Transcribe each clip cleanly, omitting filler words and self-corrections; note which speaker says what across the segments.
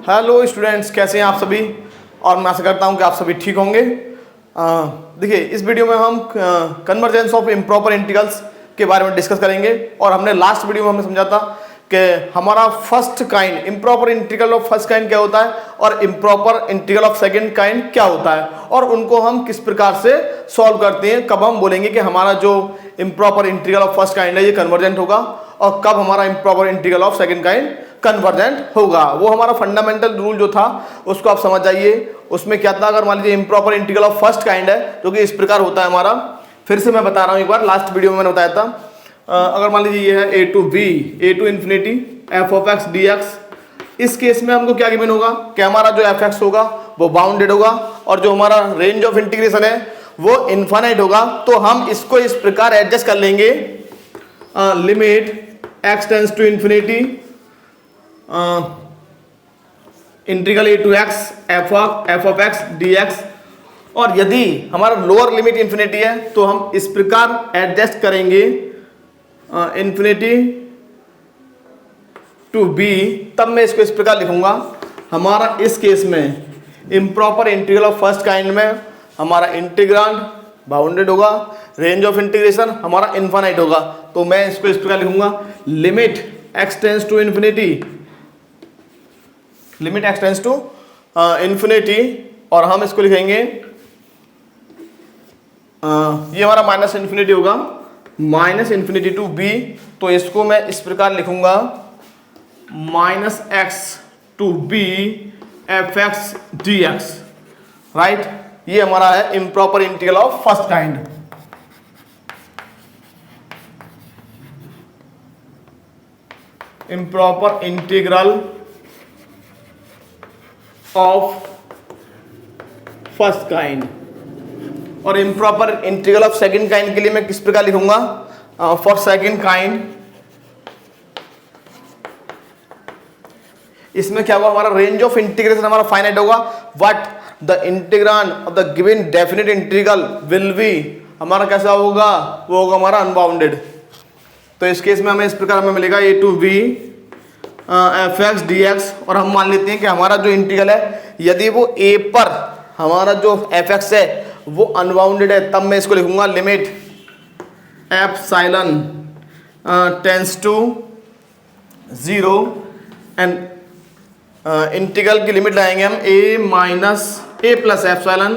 Speaker 1: Hello students, कैसे हैं आप सभी। और मैं आशा करता हूं कि आप सभी ठीक होंगे। देखिए, इस वीडियो में हम कन्वर्जेंस ऑफ इम्प्रॉपर इंटीग्रल्स के बारे में डिस्कस करेंगे। और हमने लास्ट वीडियो में हमने समझा था कि हमारा first kind improper integral of first kind क्या होता है और improper integral of second kind क्या होता है, और उनको हम किस प्रकार से सॉल्व करते हैं। कब हम बोलेंगे कि हमारा जो improper integral of first kind है ये कन्वर्जेंट होगा, और कब हमारा improper integral of second kind convergent होगा। वो हमारा फंडामेंटल रूल जो था उसको आप समझ जाइए। उसमें क्या था, अगर मान लीजिए improper integral of first kind है जो कि इस प्रकार होता है हमारा। फिर से मैं बता रहा हूं, एक बार लास्ट वीडियो में मैंने बताया था। अगर मान लीजिए ये है a to b a to infinity f of x dx, इस केस में हमको क्या गिवन होगा कि हमारा जो fx होगा वो बाउंडेड होगा और जो हमारा रेंज ऑफ इंटीग्रेशन है वो इनफाइनाइट होगा। तो हम इसको इस प्रकार एडजस्ट कर लेंगे, limit x tends to infinity integral a to x f of x dx। और यदि हमारा लोअर लिमिट इन्फिनिटी है तो हम इस प्रकार एडजस्ट करेंगे इन्फिनिटी टू b। तब मैं इसको इस प्रकार लिखूंगा, हमारा इस केस में improper integral of first kind में हमारा इंटीग्रांड बाउंडेड होगा, रेंज ऑफ इंटीग्रेशन हमारा इनफाइनाइट होगा। तो मैं इसको इस प्रकार लिखूंगा, limit x tends to infinity, limit x tends to infinity, और हम इसको लिखेंगे ये हमारा माइनस इन्फिनिटी होगा, माइनस इन्फिनिटी टू b। तो इसको मैं इस प्रकार लिखूंगा, minus x to b f x D x. Right, ये हमारा है improper integral of first kind. Improper integral of first kind. और improper integral of second kind के लिए मैं किस प्रकार लिखूंगा, फॉर सेकंड काइंड इसमें क्या होगा, हमारा रेंज ऑफ इंटीग्रेशन हमारा फाइनाइट होगा, but the integrand of the given definite integral will be, हमारा कैसा होगा, वो होगा हमारा अनबाउंडेड। तो इस केस में हमें इस प्रकार हमें मिलेगा a to b f x D x. और हम मान लेते हैं कि हमारा जो इंटीग्रल है यदि वो a पर हमारा जो एफ एक्स है वो अनबाउंडेड है, तब मैं इसको लिखूंगा limit epsilon tends to 0 and integral की लिमिट लाएंगे हम a minus a plus epsilon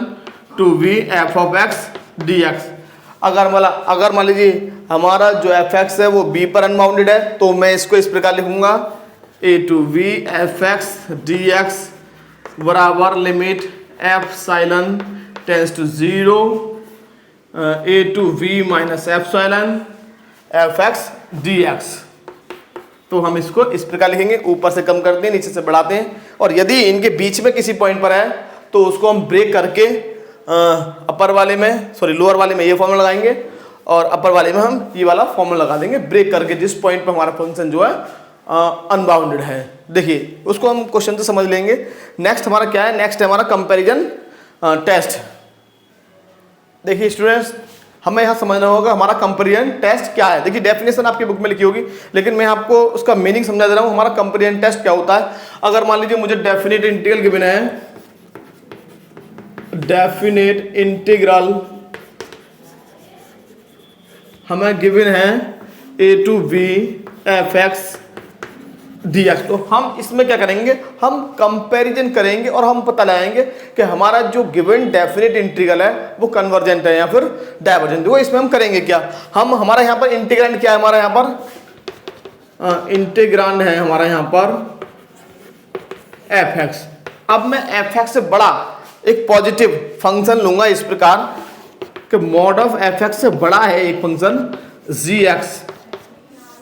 Speaker 1: to v f of x D x. अगर मान लीजिए हमारा जो एफ एक्स है वो b पर अनबाउंडेड है, तो मैं इसको इस प्रकार लिखूंगा, a to v F x D X बराबर limit epsilon tends to 0 a to v minus epsilon F x D x. तो हम इसको इस प्रकार लिखेंगे, ऊपर से कम करते हैं नीचे से बढ़ाते हैं। और यदि इनके बीच में किसी पॉइंट पर है तो उसको हम ब्रेक करके अपर वाले में लोअर वाले में ये फॉर्मूला लगाएंगे और अपर वाले में हम ये वाला फॉर्मूला लगा देंगे, ब्रेक करके जिस पॉइंट पर हमारा फंक्शन जो है अनबाउंडेड है। देखिए, उसको हम क्वेश्चन से समझ लेंगे। नेक्स्ट हमारा क्या है, नेक्स्ट है हमारा कंपेरिजन टेस्ट। देखिए स्टूडेंट्स, हमें यहाँ समझना होगा हमारा कंपेरिजन टेस्ट क्या है। देखिए, डेफिनेशन आपकी बुक में लिखी होगी, लेकिन मैं आपको उसका मीनिंग समझा दे रहा हूँ। हमारा कंपेरिजन टेस्ट क्या होता है, अगर मान लीजिए मुझे डेफिनेट इंटीग्रल गिवन है, डेफिनेट इंटीग्रल हमें गिवन है a to b f x D x. तो हम इसमें क्या करेंगे, हम कंपैरिजन करेंगे और हम पता लगाएंगे कि हमारा जो गिवन डेफिनेट इंटीग्रल है वो कन्वर्जेंट है या फिर डाइवर्जेंट। वो इसमें हम करेंगे क्या, हम हमारा यहाँ पर इंटीग्रांड क्या है, हमारा यहाँ पर इंटीग्रांड है हमारा यहाँ पर एफ एक्स। अब मैं एफ एक्स से बड़ा एक पॉजिटिव फंक्शन लूंगा इस प्रकार कि मॉड ऑफ एफ एक्स से बड़ा है एक function g x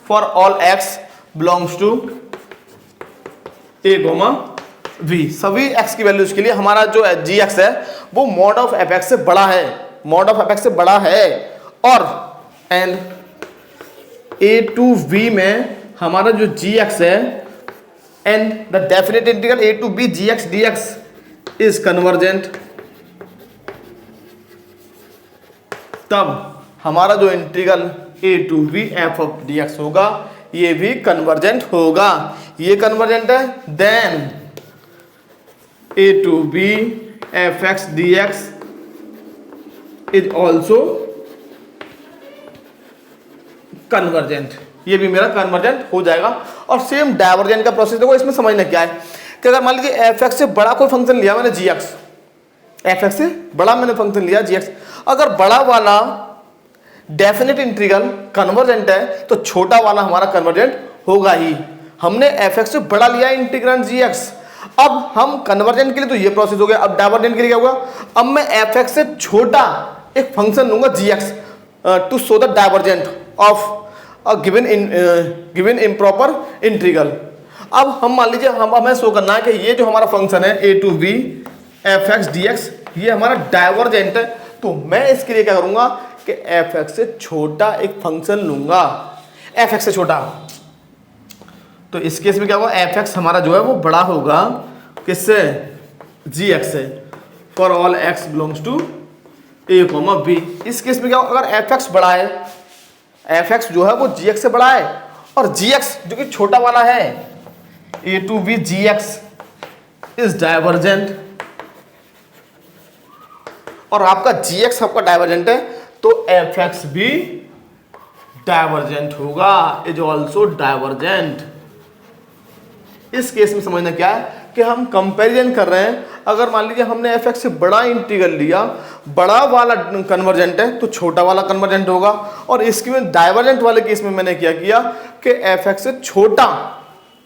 Speaker 1: for all x belongs to a, v। सभी x की वैल्यूज के लिए हमारा जो जी एक्स है वो मॉड ऑफ एफ एक्स से बड़ा है, मॉड ऑफ एफ एक्स से बड़ा है। और एंड a टू v में हमारा जो जी एक्स है and the definite integral a to b g x D x is convergent, तब हमारा जो integral a to v f of d x होगा ये भी कन्वर्जेंट होगा। ये कन्वर्जेंट है, then a to B F x D x is also convergent, ये भी मेरा कन्वर्जेंट हो जाएगा। और सेम डाइवर्जेंट का प्रोसेस देखो, इसमें समझना क्या है कि अगर मान लीजिए एफ एक्स से बड़ा कोई फंक्शन लिया मैंने जी एक्स, एफ एक्स से बड़ा मैंने फंक्शन लिया जी एक्स, अगर बड़ा वाला डेफिनेट इंटीग्रल कन्वर्जेंट है तो छोटा वाला हमारा कन्वर्जेंट होगा ही। हमने एफ एक्स से बड़ा लिया इंटीग्रेंड जी एक्स, अब हम कन्वर्जेंट के लिए तो ये प्रोसेस हो गया, अब डाइवर्जेंट के लिए क्या होगा, अब मैं एफ एक्स से छोटा एक फंक्शन लूंगा जी X to show the divergent of given improper integral. अब हम मान लीजिए हमें शो करना है कि ये जो हमारा फंक्शन है ए to B F x D x ये हमारा डाइवर्जेंट है, तो मैं इसके लिए क्या करूंगा कि एफ एक्स से छोटा एक फंक्शन लूंगा, एफ एक्स से छोटा। तो इस केस में क्या होगा, एफ एक्स हमारा जो है वो बड़ा होगा किससे, जी एक्स से, for all x belongs to a comma b. इस केस में क्या होगा, अगर एफ एक्स बड़ा है, एफ एक्स जो है वो जी एक्स से बड़ा है, और जी एक्स जो कि छोटा वाला है ए to b g x is divergent, और आपका जी एक्स आपका डाइवर्जेंट है तो एफ एक्स भी डाइवर्जेंट होगा, इज ऑल्सो डाइवर्जेंट। इस केस में समझना क्या है कि हम कंपैरिजन कर रहे हैं, अगर मान लीजिए हमने एफ एक्स से बड़ा इंटीग्रल लिया, बड़ा वाला कन्वर्जेंट है तो छोटा वाला कन्वर्जेंट होगा, और इसके में डाइवर्जेंट वाले केस में मैंने क्या किया कि एफ एक्स से छोटा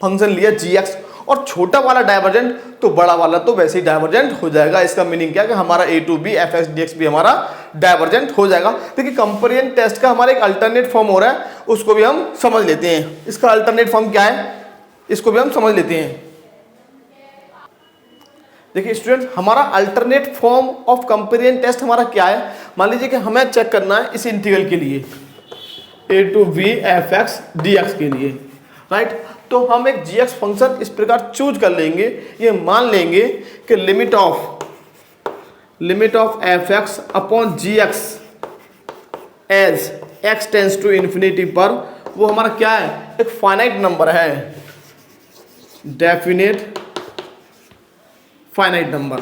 Speaker 1: फंक्शन लिया जी एक्स, और छोटा वाला डाइवर्जेंट तो बड़ा वाला तो वैसे ही डाइवर्जेंट हो जाएगा। इसका मीनिंग क्या है कि हमारा a to B F x D x भी हमारा डाइवर्जेंट हो जाएगा। देखिए कंपैरिजन टेस्ट का हमारा एक अल्टरनेट फॉर्म हो रहा है, उसको भी हम समझ लेते हैं। इसका अल्टरनेट फॉर्म क्या है इसको भी हम समझ लेते हैं। देखिए स्टूडेंट, हमारा alternate form of comparison test हमारा क्या है, मान लीजिए कि हमें चेक करना है इस इंटीग्रल के लिए a to B F x D x के लिए, राइट। तो हम एक जी एक्स फंक्शन इस प्रकार चूज कर लेंगे, ये मान लेंगे कि limit of f x upon g x as x tends to infinity पर वो हमारा क्या है, एक फाइनाइट नंबर है, definite finite number,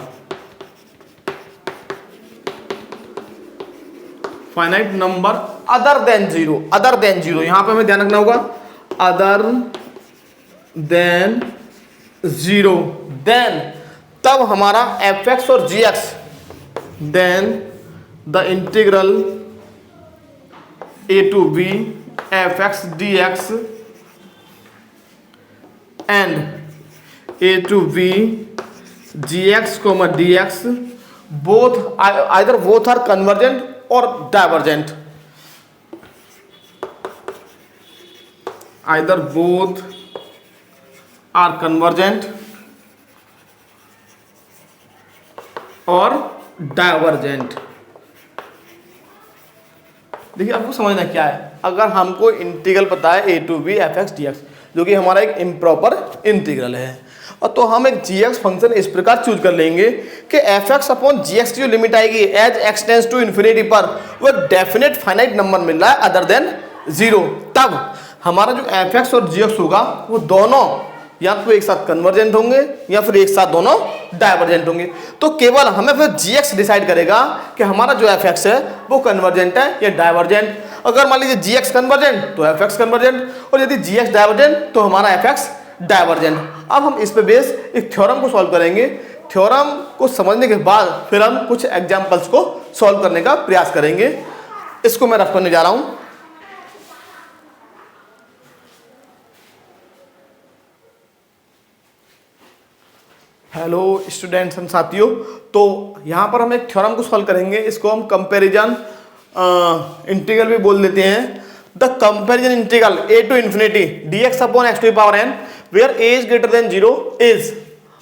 Speaker 1: finite number other than zero, other than zero, यहां पे हमें ध्यान रखना होगा अदर देन जीरो, देन तब हमारा एफ एक्स और g x, then the integral a to B F x D x and a to b g x comma d x both either both are convergent और divergent, either both are convergent और divergent. देखिए आपको समझना क्या है, अगर हमको integral पता है ए to B F x D x जो कि हमारा एक इम्प्रॉपर इंटीग्रल है, और तो हम एक जी एक्स फंक्शन इस प्रकार चूज कर लेंगे कि f x upon g x की जो लिमिट आएगी as x tends to infinity पर वो डेफिनेट फाइनाइट नंबर मिल रहा है अदर देन जीरो, तब हमारा जो एफ एक्स और जी एक्स होगा वो दोनों या तो एक साथ कन्वर्जेंट होंगे या फिर एक साथ दोनों डाइवर्जेंट होंगे। तो केवल हमें फिर जी एक्स डिसाइड करेगा कि हमारा जो एफ एक्स है वो कन्वर्जेंट है या डाइवर्जेंट। अगर मान लीजिए जी एक्स कन्वर्जेंट तो एफ एक्स कन्वर्जेंट, और यदि जी एक्स डाइवर्जेंट तो हमारा एफ एक्स डाइवर्जेंट। अब हम इस पे बेस एक थ्योरम को सॉल्व करेंगे, थ्योरम को समझने के बाद फिर हम कुछ एग्जाम्पल्स को सॉल्व करने का प्रयास करेंगे। इसको मैं रफ करने जा रहा हूँ। हेलो स्टूडेंट्स एंड साथियों, तो यहाँ पर हम एक थ्योरम को सॉल्व करेंगे, इसको हम कंपैरिजन इंटीग्रल भी बोल देते हैं। The comparison integral a to infinity d x upon x to the power n where a is greater than zero is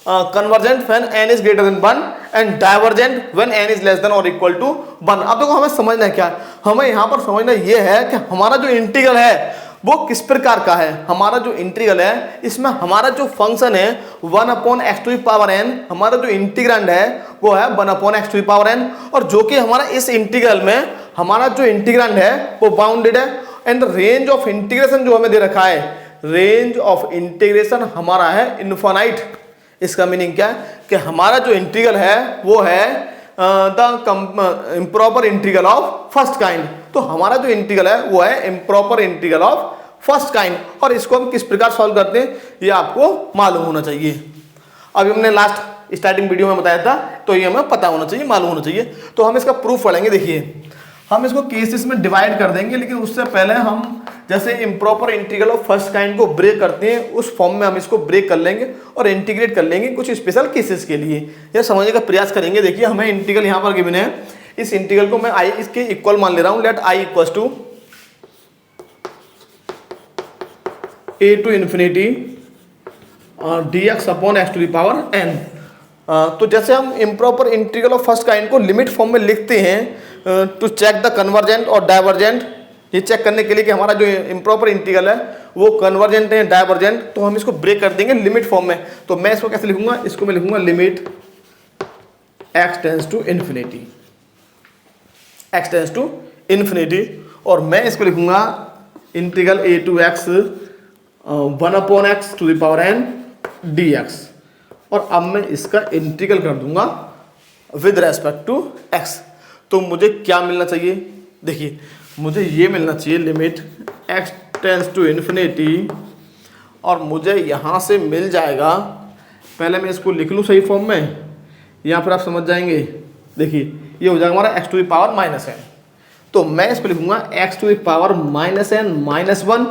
Speaker 1: convergent when n is greater than 1 and divergent when n is less than और equal to 1। अब देखो हमें समझना है क्या, हमें यहाँ पर समझना ये है कि हमारा जो इंटीग्रल है वो किस प्रकार का है। हमारा जो इंटीग्रल है इसमें हमारा जो फंक्शन है 1 upon x to the power n, हमारा जो इंटीग्रैंड है वो है 1 upon x to the power n, और जो कि हमारा इस इंटीग्रल में हमारा जो इंटीग्रैंड है वो बाउंडेड है, एंड रेंज ऑफ इंटीग्रेशन जो हमें दे रखा है, रेंज ऑफ इंटीग्रेशन हमारा है इनफाइनाइट, इसका मीनिंग क्या है कि हमारा जो इंटीग्रल है वो है the improper integral of first kind. तो हमारा जो इंटीग्रल है वो है improper integral of first kind, और इसको हम किस प्रकार सॉल्व करते हैं ये आपको मालूम होना चाहिए। अभी हमने लास्ट स्टार्टिंग वीडियो में बताया था, तो ये हमें पता होना चाहिए, मालूम होना चाहिए। तो हम इसका प्रूफ पढ़ेंगे। देखिए हम इसको केसेस में डिवाइड कर देंगे, लेकिन उससे पहले हम जैसे improper integral of first kind को ब्रेक करते हैं उस फॉर्म में हम इसको ब्रेक कर लेंगे और इंटीग्रेट कर लेंगे कुछ स्पेशल केसेस के लिए। यह समझने का प्रयास करेंगे। देखिए हमें इंटीग्रल यहाँ पर गिवन है, इस इंटीग्रल को मैं आई इसके इक्वल मान ले रहा हूँ। Let I equal to a to infinity dx upon x to the power n. तो जैसे हम improper integral of first kind को लिमिट फॉर्म में लिखते हैं टू चेक द कन्वर्जेंट और डाइवर्जेंट, ये चेक करने के लिए कि हमारा जो इम्प्रॉपर इंटीग्रल है वो कन्वर्जेंट है डाइवर्जेंट, तो हम इसको ब्रेक कर देंगे लिमिट फॉर्म में। तो मैं इसको कैसे लिखूंगा, इसको मैं लिखूंगा limit x tends to infinity, x tends to infinity, और मैं इसको लिखूंगा integral a to x 1 upon x to the power n dx। और अब मैं इसका इंटीग्रल कर दूंगा विद रेस्पेक्ट टू x। तो मुझे क्या मिलना चाहिए, देखिए मुझे ये मिलना चाहिए limit x tends to infinity, और मुझे यहाँ से मिल जाएगा, पहले मैं इसको लिख लूँ सही फॉर्म में या फिर आप समझ जाएंगे। देखिए ये हो जाएगा हमारा x to the power minus n, तो मैं इस पर लिखूंगा x to the power minus n minus 1,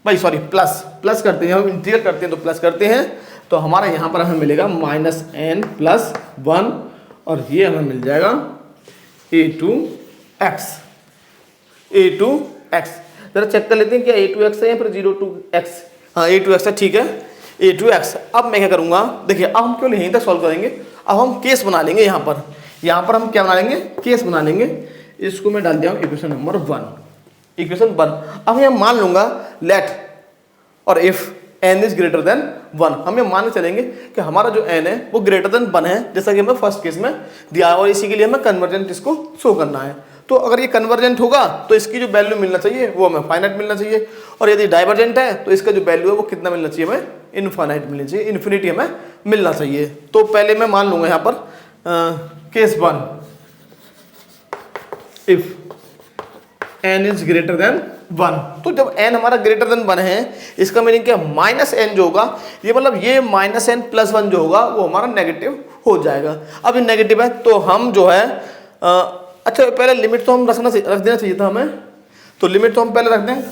Speaker 1: भाई सॉरी प्लस करते हैं, हम इंटीग्रल करते हैं तो प्लस करते हैं, तो हमारा यहाँ पर हमें मिलेगा माइनस n प्लस 1, और ये हमें मिल जाएगा a टू x। जरा चेक कर लेते हैं क्या a टू x है या फिर 0 टू x। हाँ a टू x है, ठीक है a टू x। अब मैं क्या करूँगा, देखिए अब हम क्यों यहीं तक सॉल्व करेंगे, अब हम केस बना लेंगे। यहाँ पर हम क्या बना लेंगे, केस बना लेंगे। इसको मैं डाल दिया हूँ इक्वेशन नंबर 1, इक्वेशन 1। अब मैं मान लूँगा लेट और if n is greater than 1, हम ये मान चलेंगे कि हमारा जो n है वो ग्रेटर देन 1 है, जैसा कि हमें फर्स्ट केस में दिया है, और इसी के लिए हमें कन्वर्जेंट इसको शो करना है। तो अगर ये कन्वर्जेंट होगा तो इसकी जो वैल्यू मिलना चाहिए वो हमें फाइनाइट मिलना चाहिए, और यदि डाइवर्जेंट है तो इसका जो वैल्यू है वो कितना मिलना चाहिए, हमें इनफाइनाइट मिलना चाहिए, इन्फिनिटी हमें मिलना चाहिए। तो पहले मैं मान लूँगा यहाँ पर case 1, if n is greater than 1। तो जब n हमारा ग्रेटर देन 1 है, इसका मीनिंग क्या, माइनस n जो होगा, ये मतलब ये माइनस n प्लस 1 जो होगा वो हमारा नेगेटिव हो जाएगा। अब ये नेगेटिव है तो हम जो है अच्छा पहले लिमिट तो हम रख देना चाहिए था हमें, तो लिमिट तो हम पहले रख दें।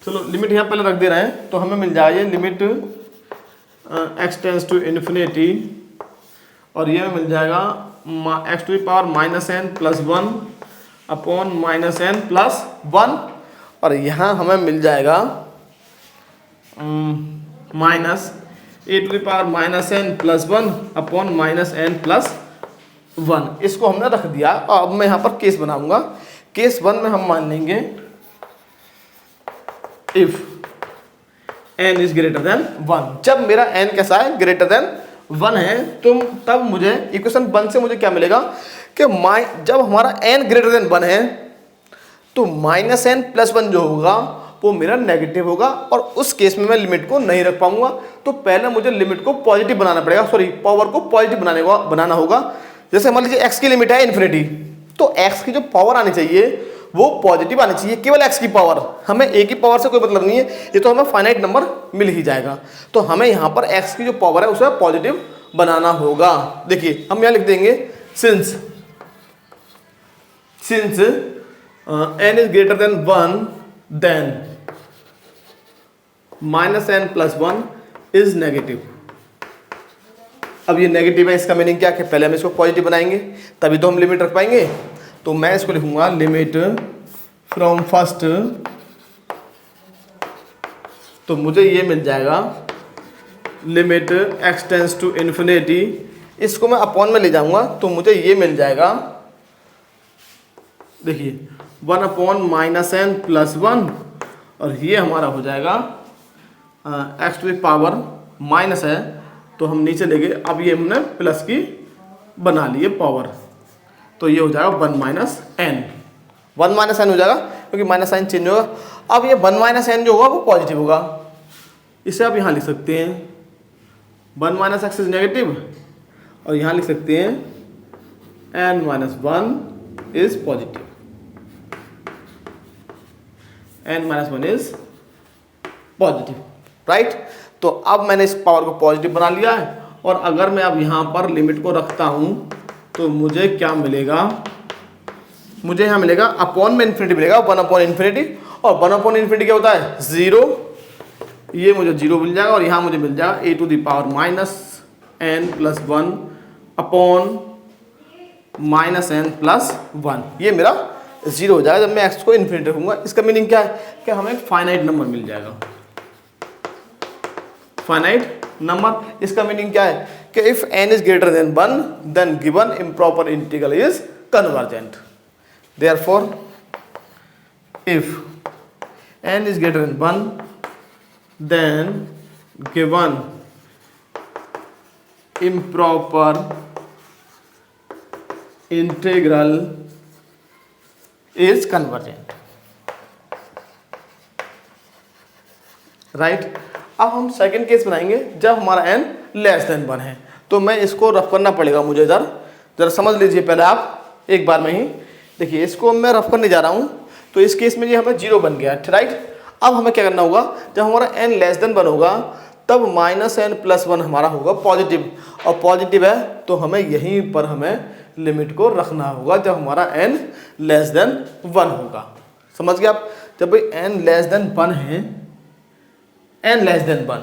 Speaker 1: चलो लिमिट यहाँ पहले रख दे रहे हैं, तो हमें मिल जाएगा limit x tends to infinity, और ये मिल जाएगा x to the power minus n plus 1 upon minus n plus 1, और यहाँ हमें मिल जाएगा minus a to the power minus n plus 1 upon minus n plus 1। इसको हमने रख दिया। अब मैं यहाँ पर केस बनाऊंगा। केस 1 में हम मान लेंगे if n is greater than 1। जब मेरा n कैसा है, ग्रेटर देन 1 है, तो तब मुझे इक्वेशन 1 से मुझे क्या मिलेगा कि जब हमारा n ग्रेटर देन 1 है तो माइनस n प्लस 1 जो होगा वो मेरा नेगेटिव होगा, और उस केस में मैं लिमिट को नहीं रख पाऊंगा। तो पहले मुझे लिमिट को पॉजिटिव बनाना पड़ेगा, सॉरी पावर को पॉजिटिव बनाना होगा। जैसे मान लीजिए x की लिमिट है इन्फिनिटी, तो x की जो पावर आनी चाहिए वो पॉजिटिव आनी चाहिए, केवल x की पावर, हमें a की पावर से कोई मतलब नहीं है, ये तो हमें फाइनाइट नंबर मिल ही जाएगा। तो हमें यहाँ पर x की जो पावर है उसे पॉजिटिव बनाना होगा। देखिए हम यहाँ लिख देंगे since n is greater than 1 then minus n plus 1 is negative. अब ये नेगेटिव है, इसका मीनिंग क्या है कि पहले हम इसको पॉजिटिव बनाएंगे तभी तो हम लिमिट रख पाएंगे। तो मैं इसको लिखूंगा लिमिट फ्रॉम फर्स्ट, तो मुझे ये मिल जाएगा limit x tends to infinity, इसको मैं अपॉन में ले जाऊंगा तो मुझे ये मिल जाएगा, देखिए 1 अपॉन माइनस n प्लस 1, और ये हमारा हो जाएगा x to the power minus है तो हम नीचे लेंगे। अब ये हमने प्लस की बना लिए पावर, तो ये हो जाएगा 1 माइनस n, 1 माइनस n हो जाएगा क्योंकि माइनस साइन चेंज होगा। अब ये 1 माइनस n जो होगा वो पॉजिटिव होगा, इसे आप यहाँ लिख सकते हैं 1 माइनस एक्स इज नेगेटिव, और यहाँ लिख सकते हैं n minus 1 is positive, n minus 1 is positive, right. तो अब मैंने इस पावर को पॉजिटिव बना लिया है, और अगर मैं अब यहाँ पर लिमिट को रखता हूँ तो मुझे क्या मिलेगा, मुझे यहाँ मिलेगा अपॉन में इन्फिनिटी मिलेगा, 1 अपॉन इन्फिनिटी, और 1 अपॉन इन्फिनिटी क्या होता है 0, ये मुझे 0 मिल जाएगा, और यहाँ मुझे मिल जाएगा a to the power minus n plus 1 upon minus n plus 1, ये मेरा 0 हो जाएगा जब मैं x को इन्फिनिटी रखूँगा। इसका मीनिंग क्या है कि हमें एक फाइनाइट नंबर मिल जाएगा, फाइनाइट नंबर। इसका मीनिंग क्या है कि if n is greater than 1 then given improper integral is convergent. Therefore, if n is greater than 1, then given improper integral is convergent. Right. अब हम सेकंड केस बनाएंगे जब हमारा n लेस देन 1 है, तो मैं इसको रफ करना पड़ेगा मुझे। इधर जरा समझ लीजिए पहले आप एक बार में ही। देखिए इसको मैं रफ करने जा रहा हूँ, तो इस केस में ये हमें 0 बन गया, राइट। अब हमें क्या करना होगा, जब हमारा n लेस देन 1 होगा तब माइनस n प्लस 1 हमारा होगा पॉजिटिव, और पॉजिटिव है तो हमें यहीं पर हमें लिमिट को रखना होगा जब हमारा n लेस देन 1 होगा। समझ गए आप। जब भाई n लेस देन 1 है, n लेस देन 1,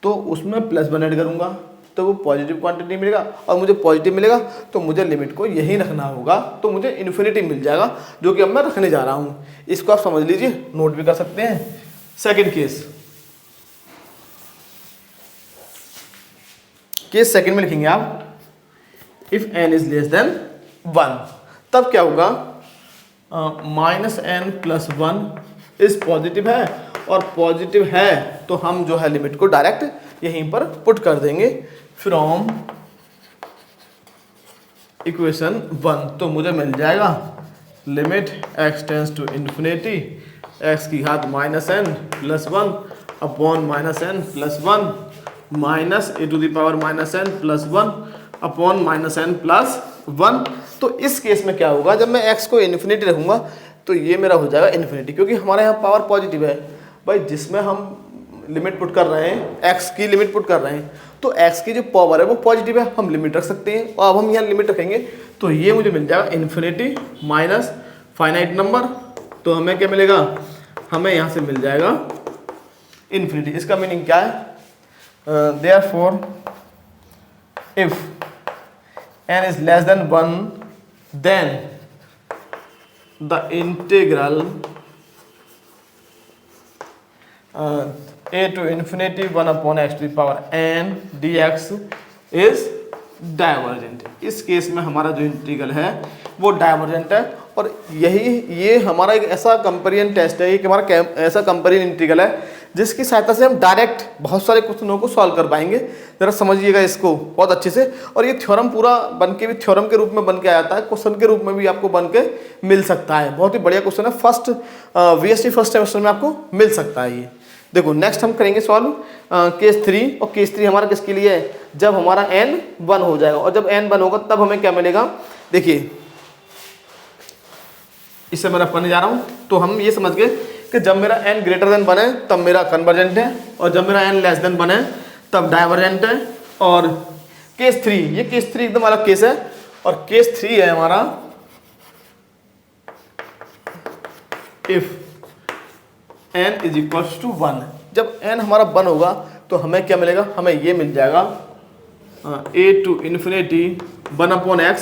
Speaker 1: तो उसमें प्लस 1 ऐड करूँगा तो वो पॉजिटिव क्वांटिटी मिलेगा, और मुझे पॉजिटिव मिलेगा तो मुझे लिमिट को यहीं रखना होगा, तो मुझे इन्फिनिटी मिल जाएगा, जो कि अब मैं रखने जा रहा हूँ। इसको आप समझ लीजिए, नोट भी कर सकते हैं। सेकंड केस सेकंड में लिखेंगे आप, if n is less than 1, तब क्या होगा, minus n plus 1 is positive है, और पॉजिटिव है तो हम जो है लिमिट को डायरेक्ट यहीं पर पुट कर देंगे फ्रॉम इक्वेशन 1। तो मुझे मिल जाएगा limit x tends to infinity x की घात minus n plus 1 upon minus n plus 1 minus a to the power minus n plus 1 upon minus n plus 1। तो इस केस में क्या होगा, जब मैं x को इन्फिनिटी रखूँगा तो ये मेरा हो जाएगा इन्फिनिटी, क्योंकि हमारे यहाँ पावर पॉजिटिव है भाई, जिसमें हम लिमिट पुट कर रहे हैं, x की लिमिट पुट कर रहे हैं, तो x की जो पावर है वो पॉजिटिव है, हम लिमिट रख सकते हैं। और अब हम यहाँ लिमिट रखेंगे तो ये मुझे मिल जाएगा इन्फिनिटी माइनस फाइनाइट नंबर, तो हमें क्या मिलेगा, हमें यहाँ से मिल जाएगा इन्फिनिटी। इसका मीनिंग क्या है, therefore if n is less than 1 then the integral a to infinity 1 upon x to the power n dx is divergent. इस केस में हमारा जो इंटीग्रल है वो डाइवर्जेंट है, और ये हमारा एक ऐसा कंपेरिजन टेस्ट है, कि हमारा ऐसा कंपेरिजन इंटीग्रल है जिसकी सहायता से हम डायरेक्ट बहुत सारे क्वेश्चनों को सॉल्व कर पाएंगे। ज़रा समझिएगा इसको बहुत अच्छे से। और ये थ्योरम पूरा बन के भी थ्योरम के रूप में बन के आ जाता है, क्वेश्चन के रूप में भी आपको बन के मिल सकता है। बहुत ही बढ़िया क्वेश्चन है, फर्स्ट VST फर्स्ट सेमेस्टर में आपको मिल सकता है ये। देखो नेक्स्ट हम करेंगे सॉल्व केस 3, और केस 3 हमारा किसके लिए है, जब हमारा n 1 हो जाएगा, और जब n 1 होगा तब हमें क्या मिलेगा। देखिए इससे मैं रफ करने जा रहा हूँ, तो हम ये समझ गए कि जब मेरा n ग्रेटर देन 1 है तब मेरा कन्वर्जेंट है, और जब मेरा n लेस देन 1 है तब डाइवर्जेंट है। और केस 3, ये केस 3 एकदम अलग केस है, और केस 3 है हमारा if n is equals to 1। जब n हमारा 1 होगा तो हमें क्या मिलेगा, हमें ये मिल जाएगा a to infinity 1 upon x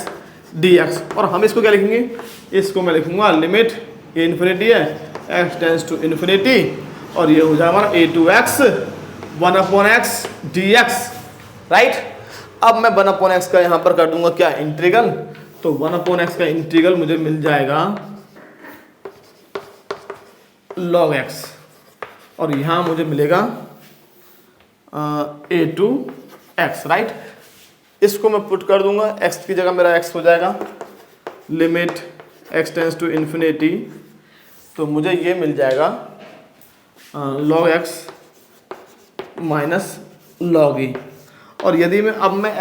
Speaker 1: dx। और हम इसको क्या लिखेंगे, इसको मैं लिखूंगा लिमिट ये इन्फिनिटी है x टेंस टू इन्फिनिटी, और ये हो जाएगा हमारा a to x 1 upon x dx, right. अब मैं 1 अपॉन x का यहाँ पर कर दूंगा क्या, इंटीग्रल। तो 1 अपॉन x का इंटीग्रल मुझे मिल जाएगा log x, और यहाँ मुझे मिलेगा a टू x, राइट। इसको मैं पुट कर दूंगा, x की जगह मेरा x हो जाएगा limit x tends to infinity, तो मुझे ये मिल जाएगा log x minus log e, और यदि मैं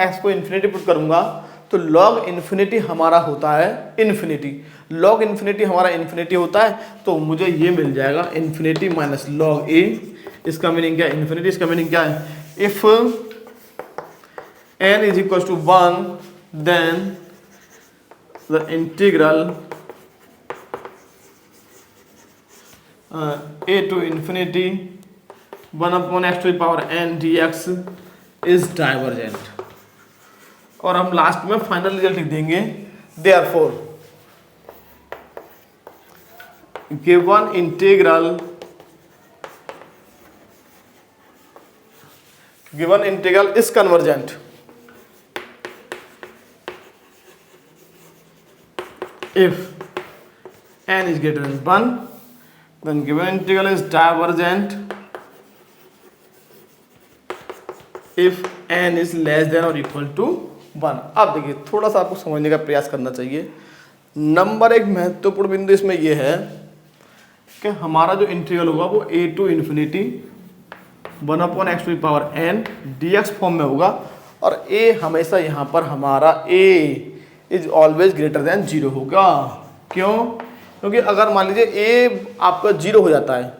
Speaker 1: x को इन्फिनिटी पुट करूंगा तो log इन्फिनिटी हमारा होता है इन्फिनिटी, log इन्फिनिटी हमारा इन्फिनिटी होता है, तो मुझे ये मिल जाएगा इन्फिनिटी माइनस log a। इसका मीनिंग क्या है इन्फिनिटी, इसका मीनिंग क्या है, if n is equal to 1 then the integral a to infinity 1 upon x to the power n dx is divergent। और हम लास्ट में फाइनल रिजल्ट लिख देंगे, therefore given integral is convergent if n is greater than 1, then given integral is divergent if n is less than or equal to 1। अब देखिए थोड़ा सा आपको समझने का प्रयास करना चाहिए। नंबर एक महत्वपूर्ण बिंदु इसमें यह है कि हमारा जो इंटीग्रल होगा वो a to infinity 1 upon x to the power n dx form में होगा, और a हमेशा यहाँ पर हमारा a is always greater than 0 होगा। क्यों? क्योंकि अगर मान लीजिए a आपका 0 हो जाता है,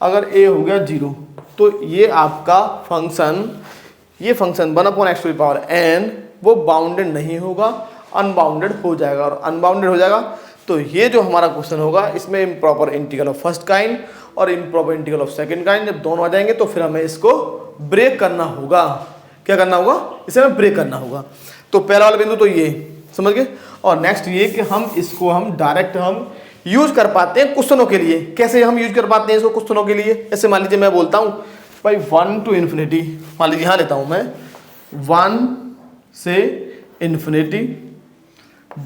Speaker 1: अगर a हो गया 0 तो ये आपका function 1 upon x to the power n वो बाउंडेड नहीं होगा, अनबाउंडेड हो जाएगा, और अनबाउंडेड हो जाएगा तो ये जो हमारा क्वेश्चन होगा इसमें improper integral of first kind और improper integral of second kind जब दोनों आ जाएंगे तो फिर हमें इसको ब्रेक करना होगा। क्या करना होगा? इसे हमें ब्रेक करना होगा। तो पहला वाला बिंदु तो ये समझ गए, और नेक्स्ट ये कि हम डायरेक्ट यूज कर पाते हैं क्वेश्चनों के लिए। कैसे हम यूज कर पाते हैं इसको क्वेश्चनों के लिए? ऐसे मान लीजिए मैं बोलता हूँ भाई 1 टू इन्फिनिटी, मान लीजिए यहाँ लेता हूँ मैं 1 से infinity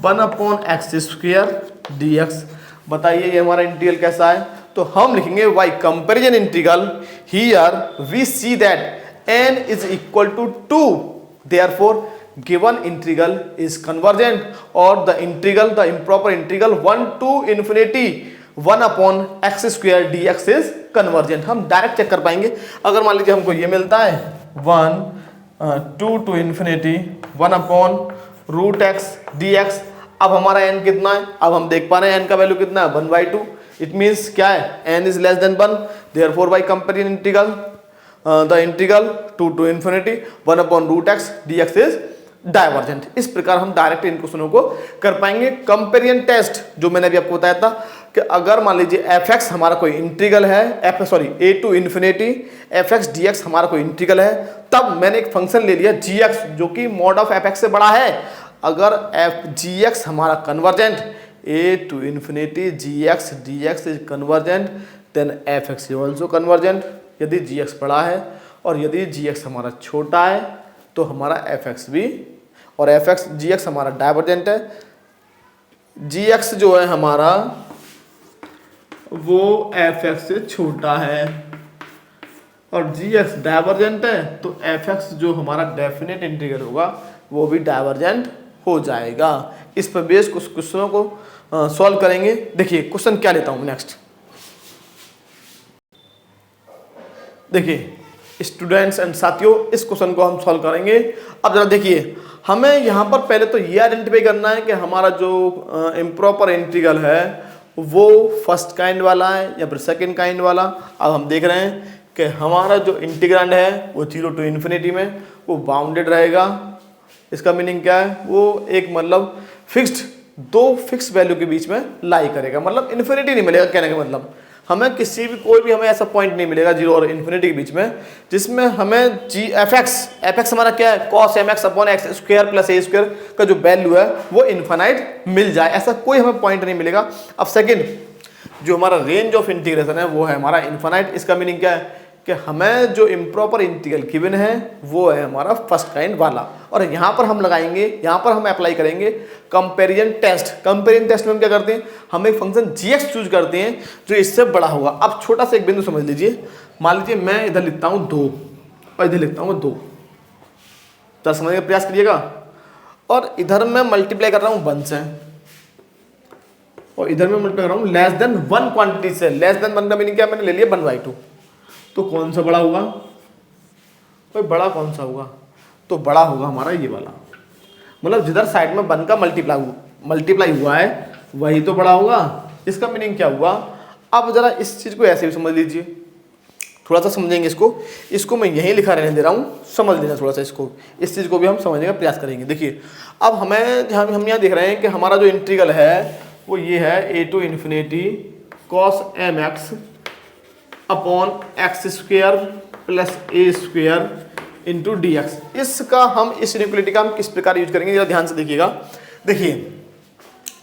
Speaker 1: 1 upon x square dx। बताइए ये हमारा इंटीग्रल कैसा है? तो हम लिखेंगे by comparison integral here we see that n is equal to 2, therefore given integral is convergent, और the improper integral 1 to infinity 1 upon x square dx is convergent। हम डायरेक्ट चेक कर पाएंगे। अगर मान लीजिए हमको ये मिलता है 2 to infinity 1 upon root x dx, अब हमारा n कितना है? अब हम देख पा रहे हैं n का वैल्यू कितना है 1/2। इट मीन्स क्या है? n is less than 1, therefore by comparison integral the integral 2 to infinity 1 upon root x dx is divergent. इस प्रकार हम डायरेक्ट इन क्वेश्चनों को कर पाएंगे। कंपेरिजन टेस्ट जो मैंने अभी आपको बताया था कि अगर मान लीजिए f(x) हमारा कोई इंटीग्रल है, a to infinity f(x) dx हमारा कोई इंटीग्रल है, तब मैंने एक फंक्शन ले लिया gx जो कि मॉड ऑफ f(x) से बड़ा है। अगर gx हमारा convergent a to infinity gx dx is convergent then f(x) is also convergent. यदि gx बड़ा है और यदि gx हमारा छोटा है तो हमारा f(x) भी, और gx हमारा डाइवर्जेंट है। gx जो है हमारा वो f(x) से छोटा है और gx डाइवर्जेंट है, तो f(x) जो हमारा डेफिनेट इंटीग्रल होगा वो भी डाइवर्जेंट हो जाएगा। इस पर बेस कुछ क्वेश्चनों को सॉल्व करेंगे। देखिए क्वेश्चन क्या लेता हूं नेक्स्ट। देखिए स्टूडेंट्स एंड साथियों, इस क्वेश्चन को हम सॉल्व करेंगे। अब जरा देखिए, हमें यहाँ पर पहले तो ये आइडेंटिफाई करना है कि हमारा जो इम्प्रॉपर इंटीग्रल है वो फर्स्ट काइंड वाला है या फिर सेकंड काइंड वाला। अब हम देख रहे हैं कि हमारा जो इंटीग्रांड है वो 0 टू इन्फिनिटी में वो बाउंडेड रहेगा। इसका मीनिंग क्या है? वो एक मतलब फिक्स्ड, दो फिक्स वैल्यू के बीच में लाई करेगा, मतलब इन्फिनिटी नहीं मिलेगा। कहने का मतलब हमें कोई भी हमें ऐसा पॉइंट नहीं मिलेगा 0 और इन्फिनिटी के बीच में जिसमें हमें f(x) हमारा क्या है? cos mx upon x square plus a square का जो वैल्यू है वो इन्फिनाइट मिल जाए, ऐसा कोई हमें पॉइंट नहीं मिलेगा। अब सेकंड जो हमारा रेंज ऑफ इंटीग्रेशन है वो है हमारा इन्फिनाइट। इसका मीनिंग क्या है कि हमें जो इम्प्रॉपर इंटीग्रल गिवन है वो है हमारा फर्स्ट काइंड वाला, और यहाँ पर हम लगाएंगे, यहाँ पर हम अप्लाई करेंगे कंपैरिजन टेस्ट। कंपैरिजन टेस्ट में हम क्या करते हैं? हम एक फंक्शन gx चूज करते हैं जो इससे बड़ा होगा। अब छोटा सा एक बिंदु समझ लीजिए, मान लीजिए मैं इधर लिखता हूँ 2 और इधर लिखता हूँ 2, तो समझने का प्रयास करिएगा। और इधर मैं मल्टीप्लाई कर रहा हूँ 1 से और इधर मैं मल्टीप्लाई कर रहा हूँ लेस देन 1 क्वांटिटी से। लेस देन 1 का मीनिंग क्या? मैंने ले लिया 1/2। तो कौन सा बड़ा होगा? कोई बड़ा कौन सा होगा? तो बड़ा होगा हमारा ये वाला, मतलब जिधर साइड में 1 का मल्टीप्लाई हुआ है वही तो बड़ा होगा। इसका मीनिंग क्या हुआ? अब जरा इस चीज़ को ऐसे भी समझ लीजिए, थोड़ा सा समझेंगे इसको मैं यहीं लिखा रहने दे रहा हूँ, समझ लेना थोड़ा सा इसको, इस चीज़ को भी हम समझने का प्रयास करेंगे। देखिए अब हम यहाँ देख रहे हैं कि हमारा जो इंटीग्रल है वो ये है a to infinity cos mx upon x square plus a square into d x. इसका हम इस इनइक्वालिटी का हम किस प्रकार यूज करेंगे, जरा ध्यान से देखिएगा। देखिए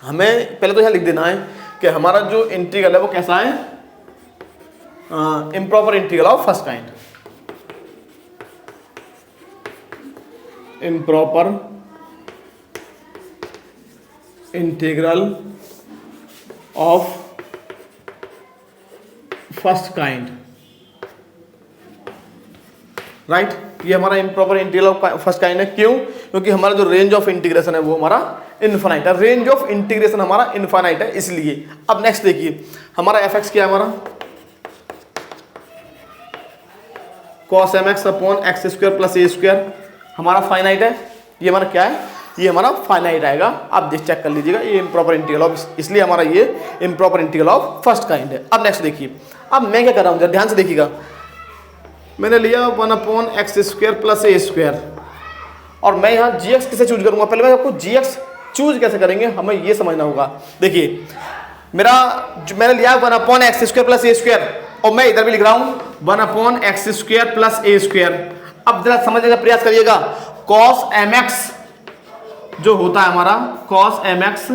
Speaker 1: हमें पहले तो यहाँ लिख देना है कि हमारा जो इंटीग्रल है वो कैसा है, improper integral of first kind, improper integral of first kind, right. ये हमारा improper integral of first kind है। क्यों? क्योंकि हमारा जो रेंज ऑफ इंटीग्रेशन है वो हमारा इनफाइनाइट है, रेंज ऑफ इंटीग्रेशन हमारा इनफाइनाइट है इसलिए। अब नेक्स्ट देखिए हमारा एफ क्या है, हमारा cos mx upon x square plus a square हमारा फाइनाइट है। ये हमारा क्या है, ये हमारा फाइनाइट आएगा। आप चेक कर लीजिएगा, ये इम्प्रॉपर इंटीग्रल ऑफ, इसलिए हमारा ये improper integral of first kind है। अब नेक्स्ट देखिए, अब मैं क्या कर रहा हूँ, जरा ध्यान से देखिएगा। मैंने लिया 1 upon x square plus a square, और मैं यहाँ जी एक्स किसे चूज करूँगा, पहले मैं आपको जी एक्स चूज कैसे करेंगे हमें ये समझना होगा। देखिए मैंने लिया 1 upon x square plus a square, और मैं इधर भी लिख रहा हूँ 1 upon x square plus a square. अब जरा समझने का प्रयास करिएगा, cos mx जो होता है हमारा cos mx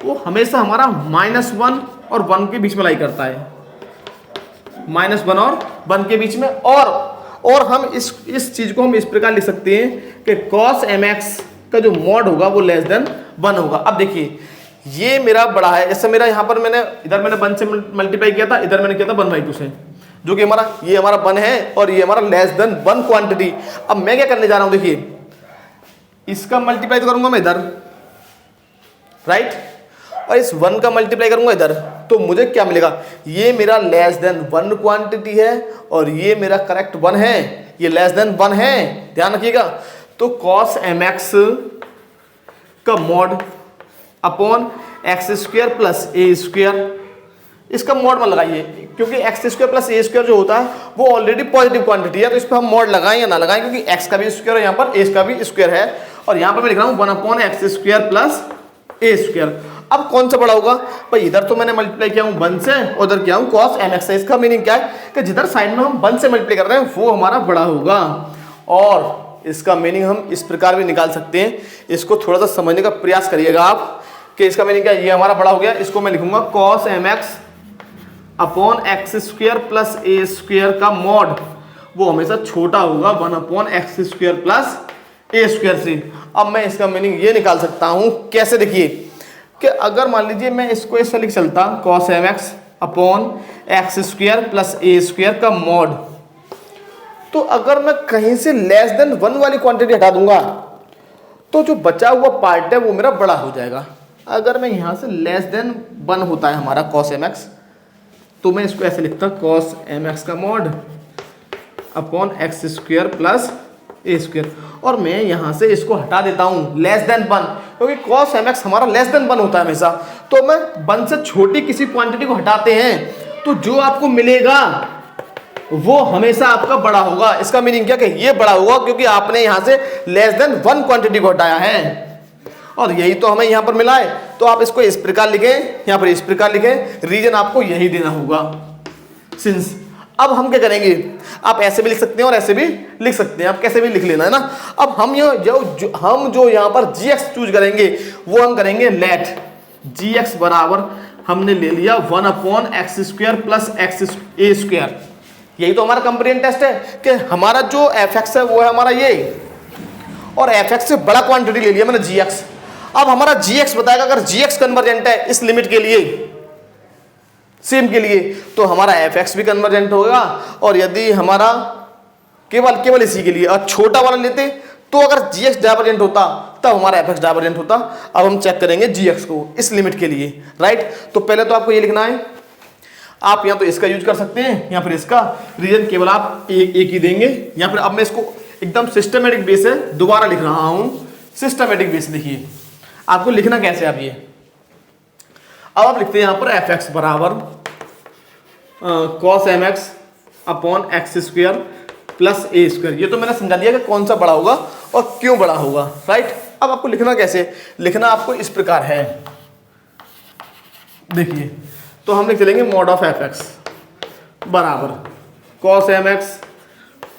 Speaker 1: वो हमेशा हमारा -1 और 1 के बीच में लाई करता है, -1 और 1 के बीच में। और हम इस चीज को हम इस प्रकार लिख सकते हैं कि cos mx का जो मॉड होगा वो लेस देन 1 होगा। अब देखिए ये मेरा बड़ा है, जैसे मेरा यहाँ पर इधर मैंने 1 से मल्टीप्लाई किया था, इधर मैंने किया था 1/2 से, जो कि ये हमारा 1 है और ये हमारा लेस देन 1 क्वांटिटी। अब मैं क्या करने जा रहा हूं, देखिए इसका मल्टीप्लाई तो करूंगा मैं इधर, राइट, और इस 1 का मल्टीप्लाई करूंगा इधर, तो मुझे क्या मिलेगा, ये मेरा लेस देन 1 क्वांटिटी है और ये मेरा करेक्ट 1 है, ये लेस देन 1 है, ध्यान रखिएगा। तो cos mx का mod upon x square plus a square, इसका मॉड मत लगाइए क्योंकि x square plus a square जो होता है वो ऑलरेडी पॉजिटिव क्वांटिटी है, तो इस पर हम मॉड लगाएं या ना लगाएं, क्योंकि एक्स का भी स्क्वायर है, यहाँ पर ए का भी स्क्वायर है, और यहाँ पर मैं लिख रहा हूँ 1 upon x square plus a square. अब कौन सा बड़ा होगा भाई, इधर तो मैंने मल्टीप्लाई किया हूँ 1 से, उधर किया हूँ cos mx से। इसका मीनिंग क्या है कि जिधर साइड में हम 1 से मल्टीप्लाई कर रहे हैं वो हमारा बड़ा होगा। और इसका मीनिंग हम इस प्रकार भी निकाल सकते हैं, इसको थोड़ा सा समझने का प्रयास करिएगा आप कि इसका मीनिंग क्या है। ये हमारा बड़ा हो गया, इसको मैं लिखूंगा cos mx upon x square plus a square का मॉड वो हमेशा छोटा होगा 1 upon x square plus a square से। अब मैं इसका मीनिंग ये निकाल सकता हूं, कैसे, देखिए कि अगर मान लीजिए मैं इसको ऐसे लिख चलता cos mx upon x square plus a square का मॉड, तो अगर मैं कहीं से लेस देन 1 वाली क्वांटिटी हटा दूंगा तो जो बचा हुआ पार्ट है वो मेरा बड़ा हो जाएगा। अगर मैं यहाँ से लेस देन 1 होता है हमारा cos mx, तो मैं इसको ऐसे लिखता cos mx का mod upon x square plus a square, और मैं यहाँ से इसको हटा देता हूँ लेस देन 1, क्योंकि cos mx हमारा लेस देन 1 होता है हमेशा। तो मैं 1 से छोटी किसी क्वांटिटी को हटाते हैं तो जो आपको मिलेगा वो हमेशा आपका बड़ा होगा। इसका मीनिंग क्या कि ये बड़ा होगा क्योंकि आपने यहाँ से लेस देन 1 क्वांटिटी को हटाया है, और यही तो हमें यहाँ पर मिला है। तो आप इसको इस प्रकार लिखें, यहाँ पर इस प्रकार लिखें, रीजन आपको यही देना होगा सिंस। अब हम क्या करेंगे, आप ऐसे भी लिख सकते हैं और ऐसे भी लिख सकते हैं, आप कैसे भी लिख लेना है ना। अब हम जो यहाँ पर gx चूज करेंगे वो हम करेंगे लेट gx बराबर हमने ले लिया 1 upon x square plus x a square. यही तो हमारा कंपेरिजन टेस्ट है कि हमारा जो fx है वो है हमारा ये, और fx से बड़ा क्वांटिटी ले लिया मैंने gx। अब हमारा gx बताएगा अगर gx कन्वर्जेंट है इस लिमिट के लिए, सेम के लिए, तो हमारा fx भी कन्वर्जेंट होगा। और यदि हमारा केवल इसी के लिए और छोटा वाला लेते तो अगर gx डाइवर्जेंट होता तब हमारा fx डाइवर्जेंट होता। अब हम चेक करेंगे gx को इस लिमिट के लिए, राइट। तो पहले तो आपको ये लिखना है, आप यहाँ तो इसका यूज कर सकते हैं या फिर इसका, रीजन केवल आप एक ही देंगे। या फिर अब मैं इसको एकदम सिस्टमेटिक वे से दोबारा लिख रहा हूं, सिस्टमेटिक वे से। देखिए आपको लिखना कैसे, आप ये अब आप लिखते हैं यहां पर एफ एक्स बराबर cos m x upon x square plus a square. ये तो मैंने समझा दिया कि कौन सा बड़ा होगा और क्यों बड़ा होगा, राइट। अब आपको लिखना कैसे, लिखना आपको इस प्रकार है। देखिए तो हम लिख चलेंगे मॉड ऑफ एफ एक्स बराबर cos m x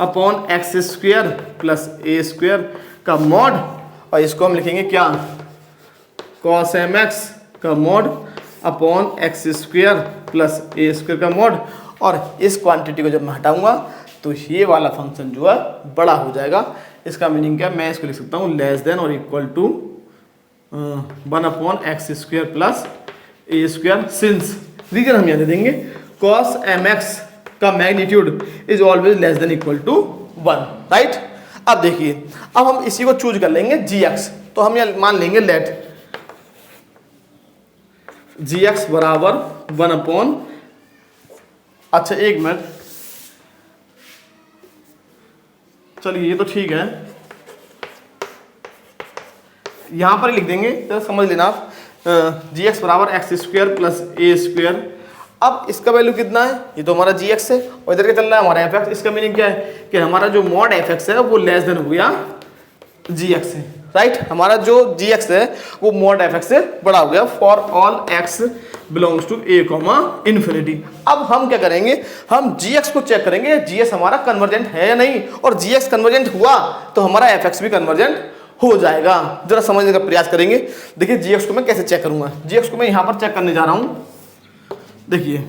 Speaker 1: upon x square plus a square का मॉड, और इसको हम लिखेंगे क्या, कॉस एम एक्स का mod upon x square plus a square का मॉड। और इस क्वांटिटी को जब मैं हटाऊंगा तो ये वाला फंक्शन जो है बड़ा हो जाएगा। इसका मीनिंग क्या है, मैं इसको लिख सकता हूँ लेस देन और equal to 1 upon x square plus a square. Since reason हम यहाँ दे देंगे कॉस एम एक्स का magnitude is always less than equal to 1, right. अब देखिए अब हम इसी को चूज कर लेंगे जी एक्स। तो हम यहाँ मान लेंगे लेट जी एक्स बराबर 1 अपॉन, अच्छा एक मिनट, चलिए ये तो ठीक है, यहां पर लिख देंगे तो समझ लेना आप, जी एक्स बराबर x square plus a square. अब इसका वैल्यू कितना है, ये तो हमारा जी एक्स है और इधर क्या चल रहा है हमारा एफ एक्स। इसका मीनिंग क्या है कि हमारा जो मॉड एफ एक्स है वो लेस देन हो गया जी एक्स है, राइट। हमारा जो जी एक्स है वो मॉड एफ एक्स से बड़ा हो गया for all x belongs to a comma infinity. अब हम क्या करेंगे, हम जी एक्स को चेक करेंगे जी एक्स हमारा कन्वर्जेंट है या नहीं, और जी एक्स कन्वर्जेंट हुआ तो हमारा एफ एक्स भी कन्वर्जेंट हो जाएगा। जरा समझने का प्रयास करेंगे। देखिए जी एक्स को मैं कैसे चेक करूंगा, जी एक्स को मैं यहां पर चेक करने जा रहा हूं। देखिए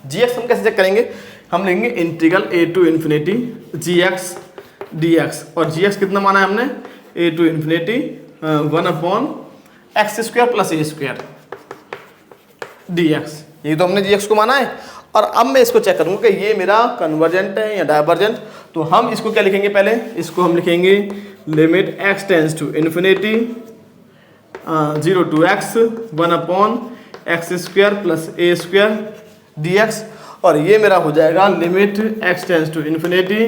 Speaker 1: जी एक्स हम कैसे चेक करेंगे, हम लेंगे integral a to infinity g x D x, और जी एक्स कितना माना है हमने, a to infinity 1 upon x square plus a square d x. ये तो हमने जी एक्स को माना है। और अब मैं इसको चेक करूंगा कि ये मेरा कन्वर्जेंट है या डाइवर्जेंट। तो हम इसको क्या लिखेंगे, पहले इसको हम लिखेंगे limit x tends to infinity 0 to x 1 upon x square plus a square d x. और ये मेरा हो जाएगा limit x tends to infinity,